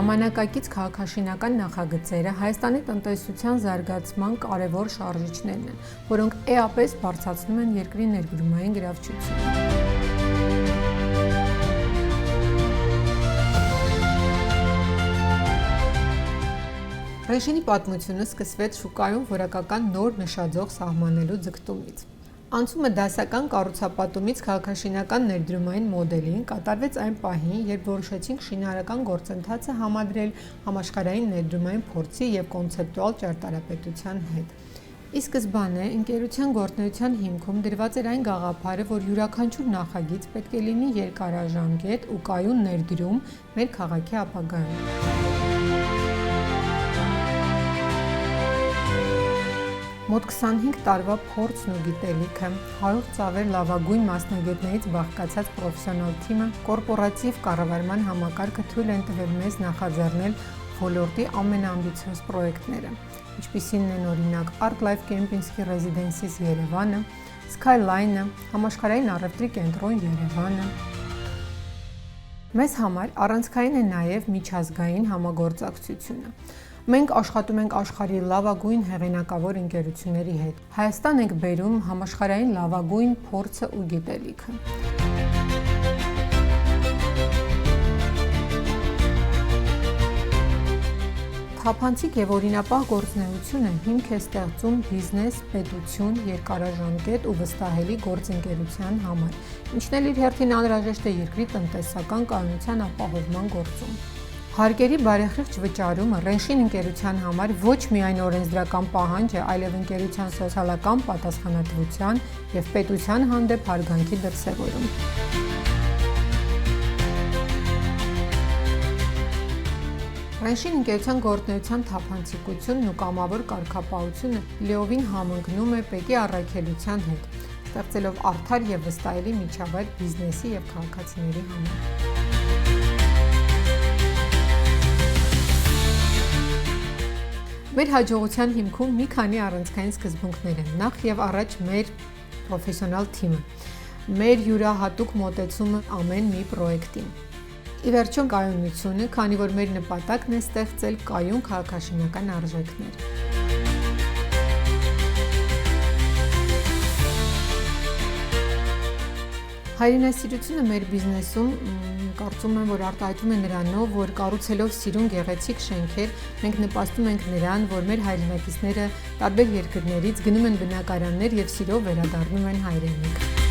Ժամանակակից քաղաքաշինական նախագծերը Հայաստանի տնտեսության զարգացման կարևոր շարժիչներն են, որոնք էապես բարձրացնում են երկրի ներդրումային գրավչությունը։ Ռեժինի պատմությունը սկսվեց շուկայում որակական նոր նշաձող սահմանելու ձգտումից։ Անցումը դասական կառուցապատումից քաղաքաշինական ներդրումային մոդելին կատարվեց այն պահին, երբ որոշեցինք շինարարական գործընթացը համադրել համաշխարհային ներդրումային փորձի և կոնցեպտուալ ճարտարապետության հետ։ Ի սկզբանե ընկերության գործունեության հիմքում դրված էր այն գաղափարը, որ յուրաքանչյուր նախագիծ պետք է լինի երկարաժամկետ ու կայուն ներդրում մեր քաղաքի ապագայում։ Մոտ 25 տարվա փորձն ու գիտելիքը, 100 ծավեր լավագույն մասնագետներից բաղկացած պրոֆեսիոնալ թիմը, կորպորատիվ կառավարման համակարգը թույլ են տվել մեզ նախաձեռնել ոլորտի ամենաամբիցիոզ պրոյեկտները, ինչպիսին են օրինակ Art Life Kempinski Residences Երևանը, Skyline-ը, համաշխարհային առևտրի կենտրոն Երևանը։ Մեզ համար առանցքային է նաև միջազգային համագործակցությունը։ Մենք աշխատում ենք աշխարհի լավագույն հեղինակավոր ընկերությունների հետ։ Հայաստան ենք բերում համաշխարհային լավագույն փորձը ու գիտելիքը։ Թափանցիկ և օրինապահ գործունեությունը հիմք է ստեղծում բիզնես, պետություն, երկարաժամկետ ու վստահելի գործընկերության համար, ինչն էլ իր հերթին անհրաժեշտ է երկրի տնտեսական կայունության ապահովման գործում։ Հարկերի բարեխիղճ վճարումը Ռենշին ընկերության համար ոչ միայն օրենսդրական պահանջ է, այլև ընկերության սոցիալական պատասխանատվության և պետության հանդեպ հարգանքի դրսևորում։ Ռենշին ընկերության գործունեության թափանցիկությունն ու կամավոր կարգապահությունը լիովին համընկնում է ՊԵԿ-ի առաքելության հետ, ստեղծելով արդար և վստահելի միջավայր բիզնեսի և քաղաքացիների համար։ Մեր հաջողության հիմքում մի քանի առանցքային սկզբունքներ են։ Նախ և առաջ մեր պրոֆեսիոնալ թիմը, մեր յուրահատուկ մոտեցումը ամեն մի պրոյեկտին։ Ի վերջո կայունությունը, քանի որ մեր նպատակն է ստեղծել կայուն քաղաքաշինական արժեքներ։ Հայրենասիրությունը մեր բիզնեսում կարծում եմ, որ արտահայտվում է նրանով, որ կառուցելով սիրուն գեղեցիկ շենքեր, մենք նպաստում ենք նրան, որ մեր հայրենակիցները տարբեր երկրներից գնում են բնակարաններ և սիրով վերադառնում են հայրենիք։